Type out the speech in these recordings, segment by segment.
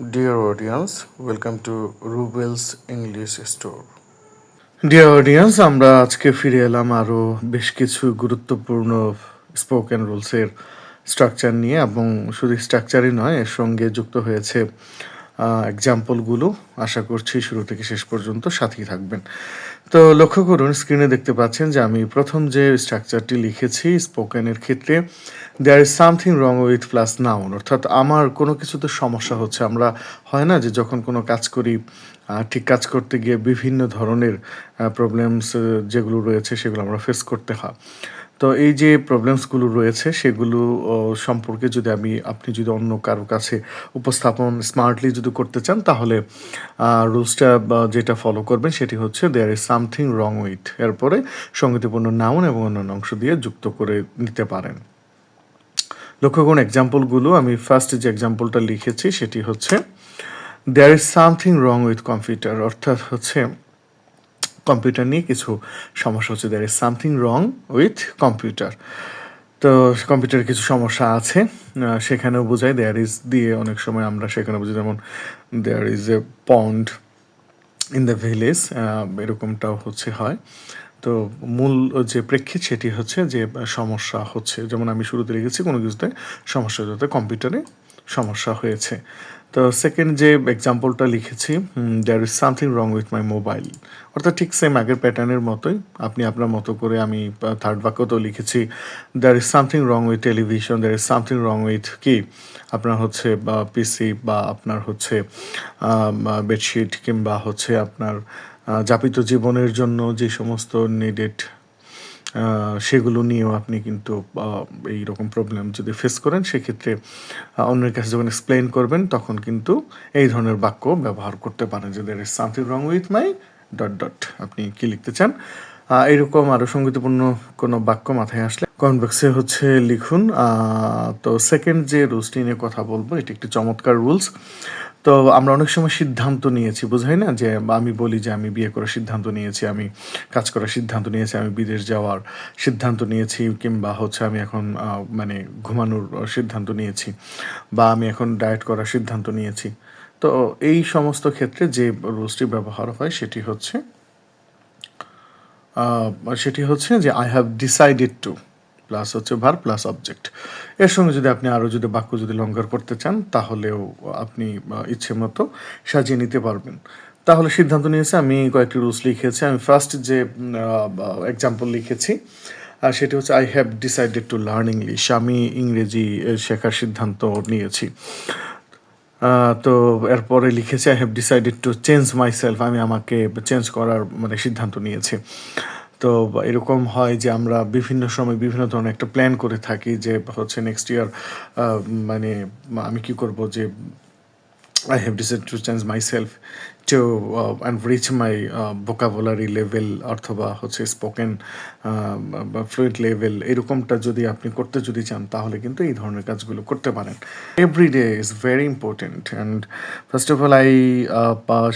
Dear audience, welcome to Rubel's English Store. Dear audience, আমরা আজকে ফিরে এলাম আরও বেশ কিছু গুরুত্বপূর্ণ স্পোকেন রুলসের স্ট্রাকচার নিয়ে, এবং শুধু স্ট্রাকচারই নয়, এর সঙ্গে যুক্ত হয়েছে এক্সাম্পলগুলো। আশা করছি শুরু থেকে শেষ পর্যন্ত সাথেই থাকবেন। তো লক্ষ্য করুন, স্ক্রিনে দেখতে পাচ্ছেন যে আমি প্রথম যে স্ট্রাকচারটি লিখেছি স্পোকেনের ক্ষেত্রে, there is something wrong with plus noun, অর্থাৎ আমার কোনো কিছুতে সমস্যা হচ্ছে। আমরা হয় না যে যখন কোনো কাজ করি, ঠিক কাজ করতে গিয়ে বিভিন্ন ধরনের প্রবলেমস যেগুলো রয়েছে সেগুলো আমরা ফেস করতে হয়। তো এই যে প্রবলেমসগুলো রয়েছে সেগুলো সম্পর্কে যদি আপনি যদি অন্য কারো কাছে উপস্থাপন স্মার্টলি যদি করতে চান, তাহলে রুলসটা যেটা ফলো করবেন সেটি হচ্ছে there is something wrong with, এরপরে সঙ্গতিপূর্ণ নাউন এবং অন্যান্য অংশ দিয়ে যুক্ত করে নিতে পারেন। লক্ষ্য করুন এক্সাম্পলগুলো। আমি ফার্স্ট যে এক্সাম্পলটা লিখেছি সেটি হচ্ছে there is something wrong with computer, অর্থাৎ হচ্ছে কম্পিউটার নিয়ে কিছু সমস্যা হচ্ছে। There is something wrong with computer, তো কম্পিউটারে কিছু সমস্যা আছে, সেখানেও বোঝায় দেয়ার ইজ দিয়ে। অনেক সময় আমরা সেখানে বুঝি, যেমন there is a pond in the village, এরকমটাও হয়। তো মূল যে প্রেক্ষিত সেটি হচ্ছে যে সমস্যা হচ্ছে, যেমন আমি শুরুতে লিখেছি কোনো কিছুতে সমস্যা, যাতে কম্পিউটারে সমস্যা হয়েছে। তো সেকেন্ড যে এক্সাম্পলটা লিখেছি, there is something wrong with my mobile, অর্থাৎ ঠিক সেম আগের প্যাটার্নের মতোই আপনি আপনার মতো করে। আমি থার্ড বাক্যতেও লিখেছি there is something wrong with television, there is something wrong with কি আপনার পিসি, বা আপনার বেডশিট, কিংবা আপনার যাপিত জীবনের জন্য যে সমস্ত নিডেড, সেগুলো নিয়েও আপনি কিন্তু এইরকম প্রবলেম যদি ফেস করেন, সেক্ষেত্রে অন্যের কাছে যখন এক্সপ্লেইন করবেন তখন কিন্তু এই ধরনের বাক্য ব্যবহার করতে পারেন, যে there is something wrong with my dot dot, আপনি কি লিখতে চান। এইরকম আরও সঙ্গীতপূর্ণ কোনো বাক্য মাথায় আসলে কমেন্ট বক্সে লিখুন। তো সেকেন্ড যে রুলসটি নিয়ে কথা বলবো, এটি একটি চমৎকার রুলস। তো আমরা অনেক সময় সিদ্ধান্ত নিয়েছি, বোঝাই না, যে আমি বলি যে আমি বিয়ে করার সিদ্ধান্ত নিয়েছি, আমি কাজ করার সিদ্ধান্ত নিয়েছি, আমি বিদেশ যাওয়ার সিদ্ধান্ত নিয়েছি, কিংবা আমি এখন মানে ঘুমানোর সিদ্ধান্ত নিয়েছি, বা আমি এখন ডায়েট করার সিদ্ধান্ত নিয়েছি। তো এই সমস্ত ক্ষেত্রে যে রুলসটি ব্যবহার হয় সেটি হচ্ছে যে I have decided to plus verb plus object. এর সঙ্গে যদি আপনি আরও বাক্য লঙ্ঘন করতে চান, তাহলেও আপনি ইচ্ছে মতো সাজিয়ে নিতে পারবেন। তাহলে সিদ্ধান্ত নিয়েছে, আমি কয়েকটি রুলস লিখেছি। আমি ফার্স্ট যে এক্সাম্পল লিখেছি সেটি হচ্ছে I have decided to learn English, আমি ইংরেজি শেখার সিদ্ধান্ত নিয়েছি। তো এরপরে লিখেছি I have decided to change my self, আমি আমাকে চেঞ্জ করার সিদ্ধান্ত নিয়েছি। তো এরকম হয় যে আমরা বিভিন্ন সময় বিভিন্ন ধরনের একটা প্ল্যান করে থাকি, যে নেক্সট ইয়ার আমি কি করব, যে I have decided to change myself to and reach my vocabulary level, অথবা স্পোকেন ফ্লুয়েন্ট লেভেল, এরকমটা যদি আপনি করতে চান, তাহলে কিন্তু এই ধরনের কাজগুলো করতে পারেন। Every day is very important, and first of all I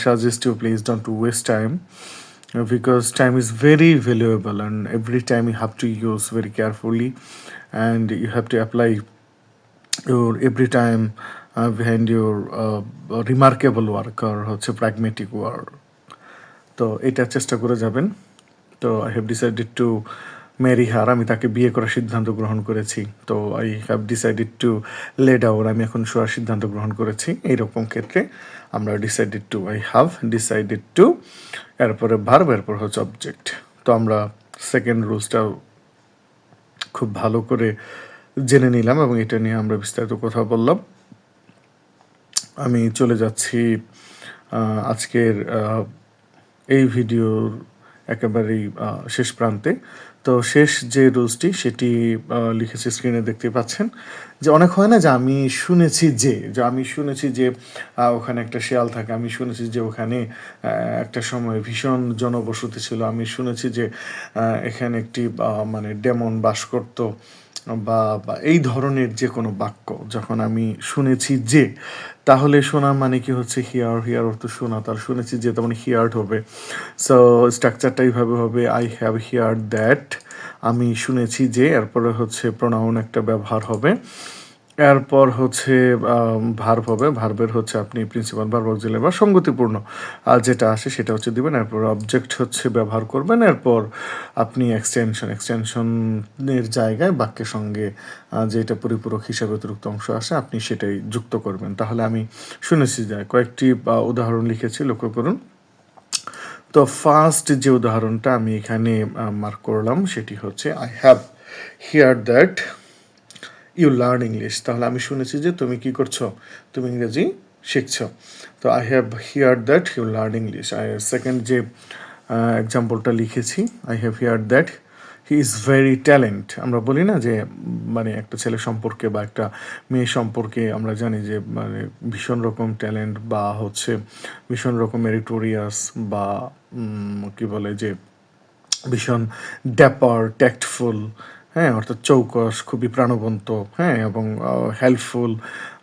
suggest you please don't waste time, because time is very valuable, and every time you have to use very carefully, and you have to apply your every time behind your remarkable work or pragmatic work. তো এটা চেষ্টা করে যাবেন। তো I have decided to marry her, আমি তাকে বিয়ে করার সিদ্ধান্ত গ্রহণ করেছি। তো I have decided to lay down, আমি এখন শোয়ার সিদ্ধান্ত গ্রহণ করেছি। এইরকম ক্ষেত্রে আমরা decided to, I have decided to, এরপরে ভার্ব, এরপর অবজেক্ট। তো আমরা সেকেন্ড রুলসটাও খুব ভালো করে জেনে নিলাম, এবং এটা নিয়ে আমরা বিস্তারিত কথা বললাম। আমি চলে যাচ্ছি আজকের এই ভিডিওর একেবারেই শেষ প্রান্তে। তো শেষ যে রুলসটি সেটি লিখেছি, স্ক্রিনে দেখতে পাচ্ছেন, যে অনেক হয় না যে আমি শুনেছি যে ওখানে একটা শেয়াল থাকে, আমি শুনেছি যে ওখানে একটা সময় ভীষণ জনবসতি ছিল, আমি শুনেছি যে এখানে একটি ডেমন বাস করতো, বা এই ধরনের যে কোনো বাক্য যখন আমি শুনেছি যে, তাহলে শোনা মানে কি হিয়ার অর্থ শোনা, তার শুনেছি যে তেমন হিয়ার্ড হবে। সো স্ট্রাকচারটা এইভাবে হবে, আই হ্যাভ হিয়ার্ড দ্যাট, আমি শুনেছি যে, এরপরে প্রোনাউন একটা ব্যবহার হবে, এরপর হচ্ছে ভার্ব হবে। ভার্বের হচ্ছে আপনি প্রিন্সিপাল ভার্ব অক্সিলারি বা সঙ্গতিপূর্ণ যেটা আসে সেটা হচ্ছে দিবেন। এরপর অবজেক্ট হচ্ছে ব্যবহার করবেন। এরপর আপনি এক্সটেনশনের জায়গায় বাক্যের সঙ্গে যেটা পরিপূরক হিসাবে অতিরিক্ত অংশ আসে আপনি সেটাই যুক্ত করবেন। তাহলে আমি শুনেছি যে কয়েকটি উদাহরণ লিখেছি, লক্ষ্য করুন। তো ফার্স্ট যে উদাহরণটা আমি এখানে মার্ক করলাম সেটি হচ্ছে I have hear that you learn English. তাহলে আমি শুনেছি যে তুমি কি করছো, তুমি ইংরেজি শিখছো। তো I have hear that you learn English. Second যে এক্সাম্পলটা লিখেছি, I have hear that he is very talent. আমরা বলি না যে মানে একটা ছেলে সম্পর্কে বা একটা মেয়ে সম্পর্কে আমরা জানি যে মানে ভীষণ রকম ট্যালেন্ট বা হচ্ছে ভীষণ রকম মেরিটোরিয়াস বা কি বলে যে ভীষণ ড্যাপার, ট্যাক্টফুল, হ্যাঁ, অর্থাৎ চৌকস, খুবই প্রাণবন্ত, হ্যাঁ, এবং হেল্পফুল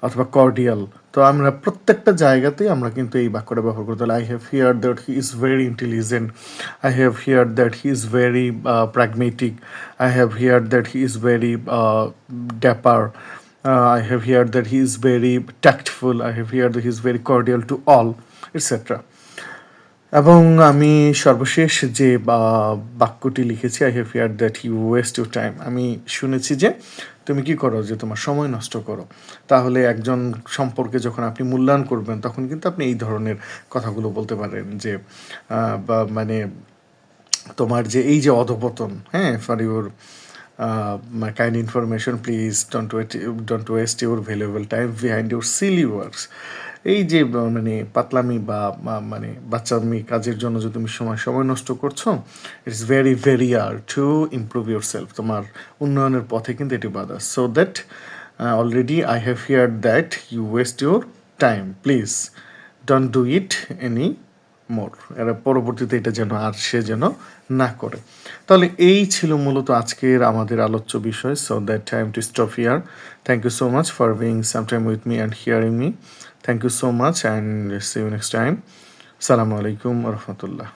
অথবা কর্ডিয়াল। তো আমরা প্রত্যেকটা জায়গাতেই আমরা কিন্তু এই বাক্যটা ব্যবহার করি। তাহলে I have hear that he is very intelligent, I have hear that he is very pragmatic, I have hear that he is very dapper, I have heard that he is very tactful, I have heard that he is very cordial to all, etc. এবং আমি সর্বশেষ যে বাক্যটি লিখেছি, I have hear that you waste your time. আমি শুনেছি যে তুমি কি করো, যে তোমার সময় নষ্ট করো। তাহলে একজন সম্পর্কে যখন আপনি মূল্যায়ন করবেন তখন কিন্তু আপনি এই ধরনের কথাগুলো বলতে পারেন যে বা মানে তোমার যে এই যে অধপতন, হ্যাঁ, for your kind information please don't waste your valuable time behind your silly works. এই যে মানে পাতলামি বা মানে বাচ্চামি কাজের জন্য যে তুমি সময় নষ্ট করছো, it's very very are to improve yourself. তোমার উন্নয়নের পথে কিন্তু এটি বাধা। So that already I have hear that you waste your time, please don't do it anymore. এরা পরবর্তীতে এটা যেন আর সে যেন না করে। তাহলে এই ছিল মূলত আজকের আমাদের আলোচ্য বিষয়। So that time to stop here. Thank you so much for being some time with me and hearing me. Thank you so much and see you next time. সালামু আলাইকুম রহমতুল্লাহ।